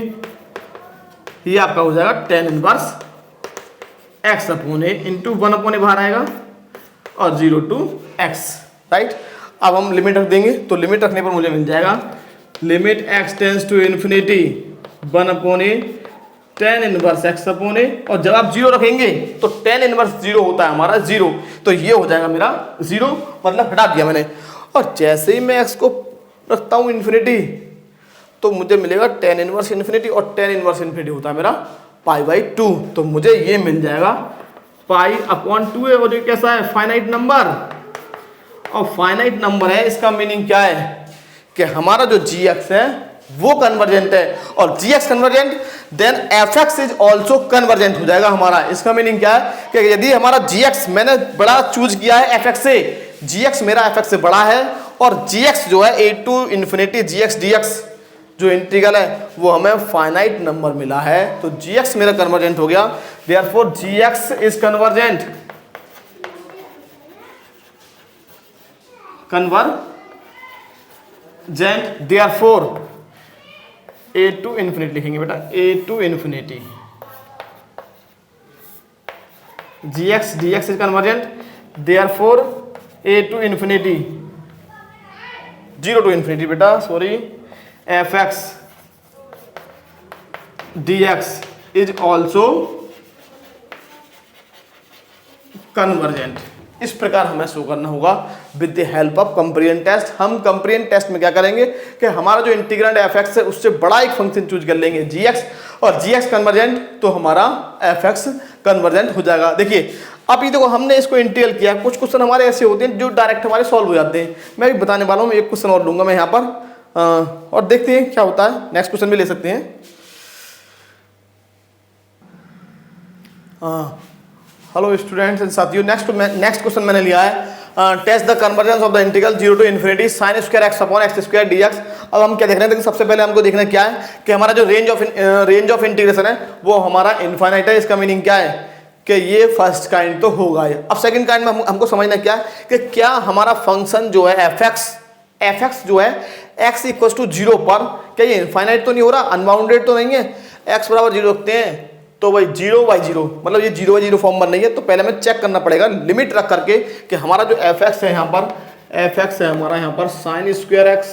Speaker 1: ये आपका हो जाएगा tan inverse x upon a into 1 upon a बाहर आएगा और 0 टू एक्स, राइट। अब हम लिमिट रख देंगे, तो लिमिट रखने पर मुझे मिल जाएगा limit x tends to infinity 1 upon a tan inverse x upon a. और जब आप 0 रखेंगे तो tan इनवर्स 0 होता है हमारा 0, तो ये हो जाएगा मेरा 0, मतलब हटा दिया मैंने। और जैसे ही मैं एक्स को रखता हूँ इन्फिनिटी तो मुझे मिलेगा tan इनवर्स इन्फिनिटी, और tan इनवर्स इन्फिनिटी होता है मेरा π/2। तो मुझे ये मिल जाएगा π/2 है, और ये कैसा है, फाइनाइट नंबर। और फाइनाइट नंबर है, इसका मीनिंग क्या है कि हमारा जो जी एक्स है वो कन्वर्जेंट है, और g x convergent then f x is also convergent हो जाएगा हमारा। इसका मीनिंग क्या है कि यदि हमारा जी एक्स मैंने बड़ा चूज किया है एफ एक्स से, जी एक्स मेरा एफ एक्स से बड़ा है, और जी एक्स जो है ए to infinity g x D x जो इंटीग्रल है वो हमें फाइनाइट नंबर मिला है, तो जी एक्स मेरा कन्वर्जेंट हो गया। Therefore g x is convergent, convergent. Therefore a to infinity लिखेंगे बेटा, a to infinity g x D x is convergent. Therefore a to infinity 0 to infinity बेटा, sorry, f x D x is also convergent. इस प्रकार हमें show करना होगा with the help of comparison test. हम comparison test में क्या करेंगे कि हमारा जो इंटीग्रेंड एफ एक्स है उससे बड़ा एक फंक्शन चूज कर लेंगे जी एक्स, और जी एक्स कन्वर्जेंट तो हमारा एफ एक्स कन्वर्जेंट हो जाएगा। देखिए अब ये देखो हमने इसको इंटीग्रल किया, कुछ क्वेश्चन हमारे ऐसे होते हैं जो डायरेक्ट हमारे सॉल्व हो जाते हैं। मैं भी बताने वाला हूँ, एक क्वेश्चन और लूंगा मैं यहाँ पर, और देखते हैं क्या होता है। नेक्स्ट क्वेश्चन भी ले सकते हैं। हेलो स्टूडेंट्स एंड साथियों, नेक्स्ट क्वेश्चन मैंने लिया है test the convergence of the integral 0 to infinity sine square x upon x square d x. अब हम क्या देख रहे हैं, सबसे पहले हमको देखना क्या है कि हमारा जो रेंज ऑफ इंटीग्रेशन है वो हमारा इनफाइनाइट है। इसका मीनिंग क्या है कि ये फर्स्ट काइंड तो होगा ही। अब सेकंड काइंड में हमको समझना क्या है कि क्या हमारा फंक्शन जो है एफ एक्स जो है x इक्वल टू 0 पर, क्या ये इनफाइनाइट तो नहीं हो रहा, अनबाउंडेड तो नहीं है। x बराबर 0 रखते हैं तो भाई 0/0 मतलब ये 0/0 फॉर्म बन रही है। तो पहले हमें चेक करना पड़ेगा लिमिट रख करके कि हमारा जो fx है यहाँ पर, fx है हमारा यहाँ पर sin square x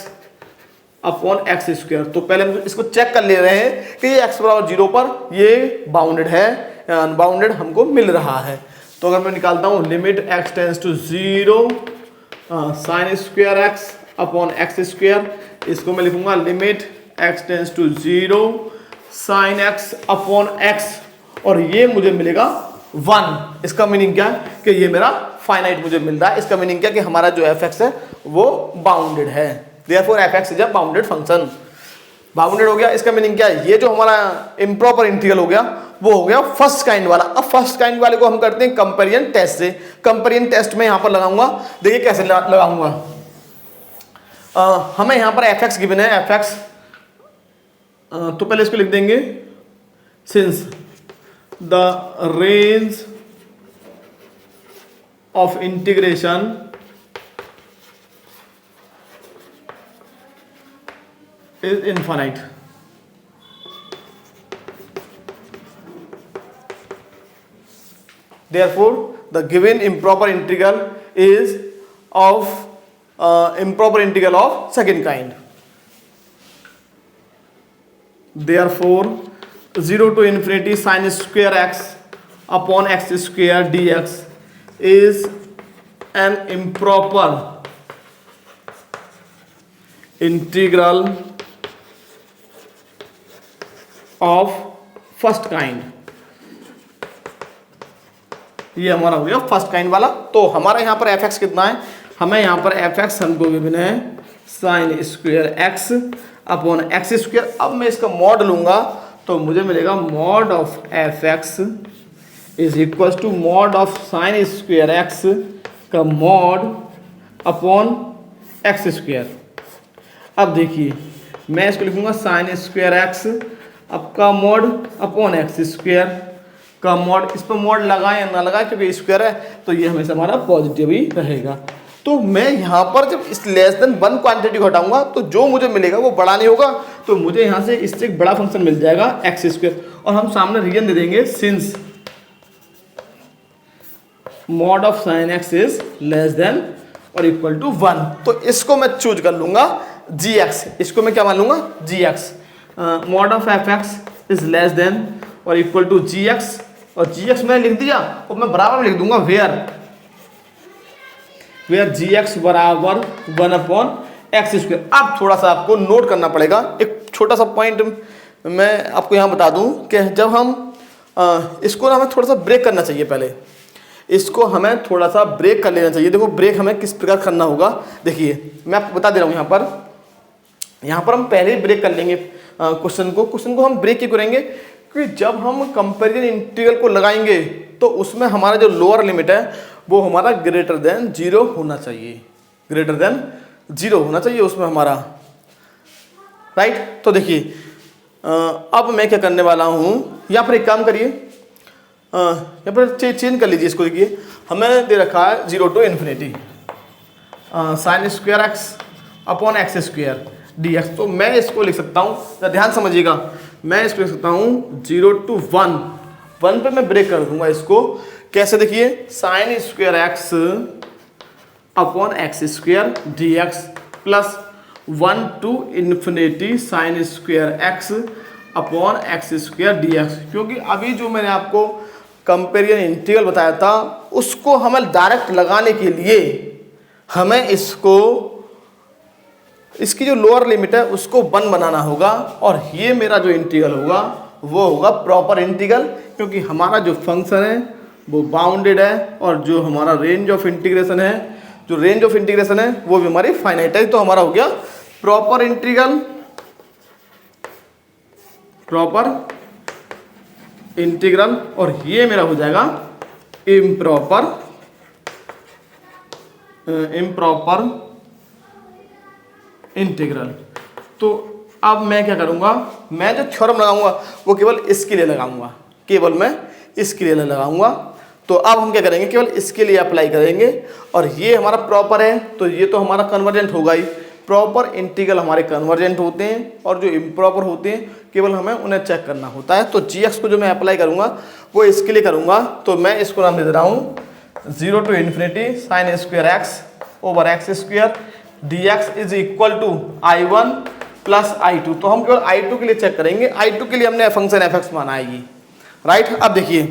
Speaker 1: upon x square. तो पहले हम इसको चेक कर ले रहे हैं कि ये x बराबर 0 पर ये बाउंडेड है या अनबाउंडेड हमको मिल रहा है। तो अगर मैं निकालता हूँ limit x tends to 0 sin square x upon x square, इसको मैं लिखूंगा limit x tends to 0 sin x अपॉन x, और ये मुझे मिलेगा 1। इसका मीनिंग क्या है कि ये मेरा फाइनाइट मुझे मिल रहा है। इसका मीनिंग क्या है कि हमारा जो fx है वो बाउंडेड है। Therefore fx is a bounded function. Bounded हो गया, इसका मीनिंग क्या है, ये जो हमारा इम्प्रॉपर इंटीग्रल हो गया वो हो गया फर्स्ट काइंड वाला। अब फर्स्ट काइंड वाले को हम करते हैं कंपेरिजन टेस्ट से। कंपेरिजन टेस्ट में यहां पर लगाऊंगा, देखिए कैसे लगाऊंगा। हमें यहां पर fx गिवन है, fx तो पहले इसको लिख देंगे since the range of integration is infinite, therefore the given improper integral is of improper integral of second kind. Therefore 0 to infinity sin square x upon x square dx is an improper integral of first kind. ये हमारा हो गया first kind वाला। तो हमारा यहाँ पर fx कितना है, हमें यहाँ पर fx हमको गिवन है sin square x upon x square. अब मैं इसका मॉड लूंगा तो मुझे मिलेगा mod of fx is equal to mod of sin square x का मॉड अपॉन एक्स स्क्वायर। अब देखिए मैं इसको लिखूंगा sin स्क्वायर x अब का मॉड अपॉन एक्स स्क्वायर का मॉड। इस पर मॉड लगाए या ना लगाए क्योंकि स्क्वायर है तो ये हमेशा हमारा पॉजिटिव ही रहेगा। तो मैं यहाँ पर जब इस लेस देन 1 क्वांटिटी को हटाऊंगा तो जो मुझे मिलेगा वो बड़ा नहीं होगा, तो मुझे यहाँ से इससे एक बड़ा फंक्शन मिल जाएगा एक्स स्क्वायर, और हम सामने रीजन दे देंगे since mod of sine x is less than और इक्वल टू 1। तो इसको मैं चूज कर लूंगा जी एक्स, इसको मैं क्या मान लूंगा जी x. Mod of f x is less than और इक्वल टू जी एक्स, और जी एक्स मैंने लिख दिया और मैं बराबर में लिख दूंगा वेयर जी एक्स बराबर 1 अपॉन एक्स स्क्वायर। अब थोड़ा सा आपको नोट करना पड़ेगा, एक छोटा सा पॉइंट मैं आपको यहाँ बता दूं कि जब हम इसको ना हमें थोड़ा सा ब्रेक करना चाहिए, पहले इसको हमें थोड़ा सा ब्रेक कर लेना चाहिए। देखो ब्रेक हमें किस प्रकार करना होगा, देखिए मैं आपको बता दे रहा हूँ। यहाँ पर हम पहले ही ब्रेक कर लेंगे क्वेश्चन को हम ब्रेक क्यों करेंगे, क्योंकि जब हम कंपेरिजन इंटीग्रल को लगाएंगे तो उसमें हमारा जो लोअर लिमिट है वो हमारा ग्रेटर देन 0 होना चाहिए, ग्रेटर देन 0 होना चाहिए उसमें हमारा, राइट। तो देखिए अब मैं क्या करने वाला हूँ, यहाँ पर एक काम करिए, यहाँ पर चेंज कर लीजिए इसको। देखिए हमें दे रखा है 0 to infinity sine square x upon x square d x. तो मैं इसको लिख सकता हूँ, तो ध्यान समझिएगा, मैं इसको लिख सकता हूँ 0 टू 1 पे मैं ब्रेक कर दूंगा इसको। कैसे, देखिए sine square x upon x square d x plus 1 to infinity sine square x upon x square d x. क्योंकि अभी जो मैंने आपको कंपेरिजन इंटीग्रल बताया था उसको हमें डायरेक्ट लगाने के लिए हमें इसकी जो लोअर लिमिट है उसको 1 बनाना होगा, और ये मेरा जो इंटीग्रल होगा वो होगा प्रॉपर इंटीग्रल, क्योंकि हमारा जो फंक्शन है वो बाउंडेड है और जो हमारा रेंज ऑफ इंटीग्रेशन है, जो रेंज ऑफ इंटीग्रेशन है वो भी हमारी फाइनाइट है। तो हमारा हो गया प्रॉपर इंटीग्रल, प्रॉपर इंटीग्रल, और ये मेरा हो जाएगा इम्प्रॉपर इंटीग्रल। तो अब मैं क्या करूंगा, मैं जो थ्योरम लगाऊंगा वो केवल इसके लिए लगाऊंगा, केवल मैं इसके लिए लगाऊंगा। तो अब हम क्या करेंगे, केवल इसके लिए अप्लाई करेंगे, और ये हमारा प्रॉपर है तो ये तो हमारा कन्वर्जेंट होगा ही, प्रॉपर इंटीग्रल हमारे कन्वर्जेंट होते हैं और जो इम्प्रॉपर होते हैं केवल हमें उन्हें चेक करना होता है। तो जी को जो मैं अप्लाई करूँगा वो इसके लिए करूँगा, तो मैं इसको नाम दे दे रहा हूँ 0 to infinity sin square x over x square d x is equal to I1 plus I2। तो हम केवल I2 के लिए चेक करेंगे, I2 के लिए हमने फंक्शन fx माना है ये, राइट। अब देखिए,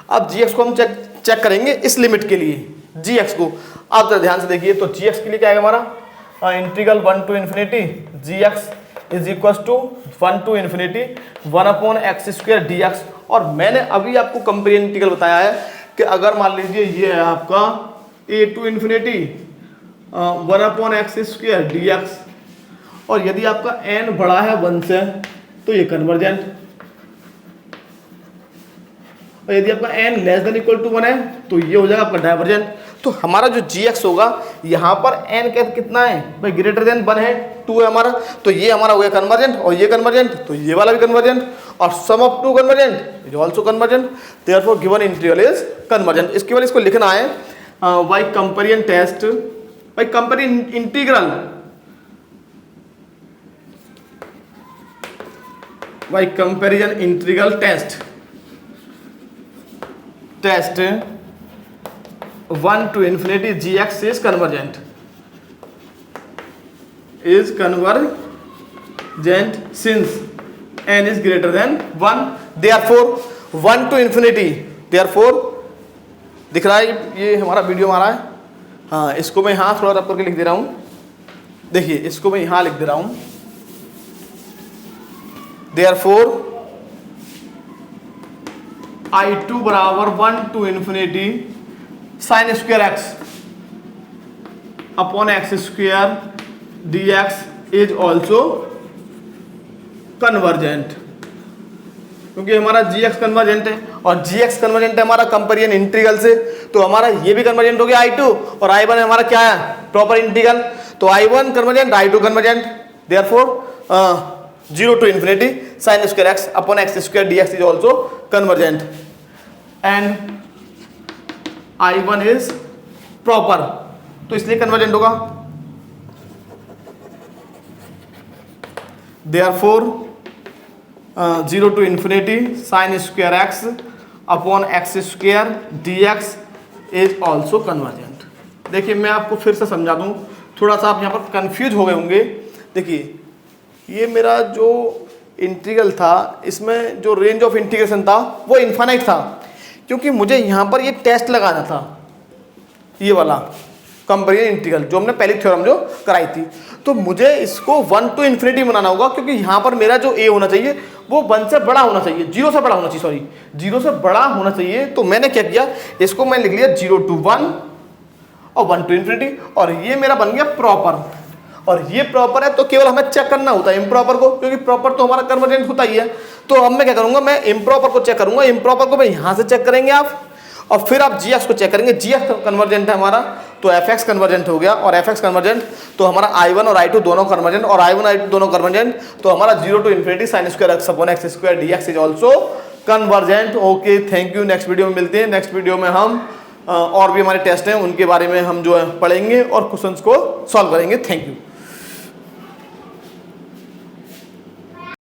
Speaker 1: अब gx को हम चेक करेंगे इस लिमिट के लिए gx को। आप जरा ध्यान से देखिए, तो gx के लिए क्या है हमारा integral 1 to infinity gx is equal to 1 to infinity 1 upon x square dx। और मैंने अभी आपको कंपेरिजन इंटीग्रल बताया है कि अगर मान लीजिए ये है आपका a to infinity 1 upon x square dx और यदि आपका n बड़ा है 1 से तो ये कन्वर्जेंट, और यदि आपका n less than equal to 1 है तो ये हो जाएगा आपका डाइवर्जेंट। तो हमारा जो gx होगा यहाँ पर n कितना है भाई, ग्रेटर देन 1 है, 2 है हमारा, तो ये हमारा हो गया कन्वर्जेंट, और ये कन्वर्जेंट तो ये वाला भी कन्वर्जेंट, और sum of two convergent is also convergent, therefore given integral is convergent. इसके बाद इसको लिखना है by comparison test, by comparison integral, by comparison integral test 1 to infinity gx is convergent since n is greater than 1, therefore 1 to infinity, therefore दिख रहा है ये हमारा वीडियो हमारा है, हाँ इसको मैं यहाँ थोड़ा रब करके लिख दे रहा हूँ, देखिए इसको मैं यहाँ लिख दे रहा हूँ, therefore I2 बराबर 1 to infinity sign square x upon x square dx is also convergent, क्योंकि हमारा gx कन्वर्जेंट है और gx कन्वर्जेंट है हमारा कंपेरिजन इंटीग्रल से, तो हमारा ये भी कन्वर्जेंट हो गया I2, और I1 हमारा क्या है प्रॉपर इंटीग्रल, तो I1 convergent I2 convergent, therefore 0 to infinity sin square x upon x square dx is also convergent and I1 is proper, तो इसलिए कन्वर्जेंट होगा, therefore 0 to infinity sin square x upon x square dx is also convergent। देखिए मैं आपको फिर से समझा दूं, थोड़ा सा आप यहाँ पर कंफ्यूज हो गए होंगे। देखिए ये मेरा जो इंटीग्रल था इसमें जो रेंज ऑफ इंटीग्रेशन था वो इन्फाइनाइट था, क्योंकि मुझे यहाँ पर ये टेस्ट लगाना था, ये वाला कंपेरिजन इंटीग्रल जो हमने पहली थ्योरम जो कराई थी, तो मुझे इसको 1 to infinity बनाना होगा, क्योंकि यहाँ पर मेरा जो a होना चाहिए वो 1 से बड़ा होना चाहिए, 0 से बड़ा होना चाहिए, सॉरी 0 से बड़ा होना चाहिए। तो मैंने क्या किया, इसको मैं लिख लिया 0 to 1 और 1 to infinity, और ये मेरा बन गया प्रॉपर, और ये प्रॉपर है तो केवल हमें चेक करना होता है इम्प्रॉपर को, क्योंकि प्रॉपर तो हमारा कन्वर्जेंट होता ही है। तो अब मैं क्या करूंगा, मैं इम्प्रॉपर को चेक करूंगा, इम्प्रॉपर को मैं यहाँ से चेक करेंगे आप, और फिर आप gx को चेक करेंगे, gx कन्वर्जेंट है हमारा तो fx कन्वर्जेंट हो गया, और fx कन्वर्जेंट तो हमारा I1 और I2 दोनों कन्वर्जेंट, और I1 I2 दोनों कन्वर्जेंट, तो हमारा 0 to infinity sin square x upon x square dx is also convergent. Okay thank you, next video में मिलते हैं। नेक्स्ट वीडियो में हम और भी हमारे टेस्ट हैं उनके बारे में हम जो है पढ़ेंगे और क्वेश्चंस को सॉल्व करेंगे। Thank you.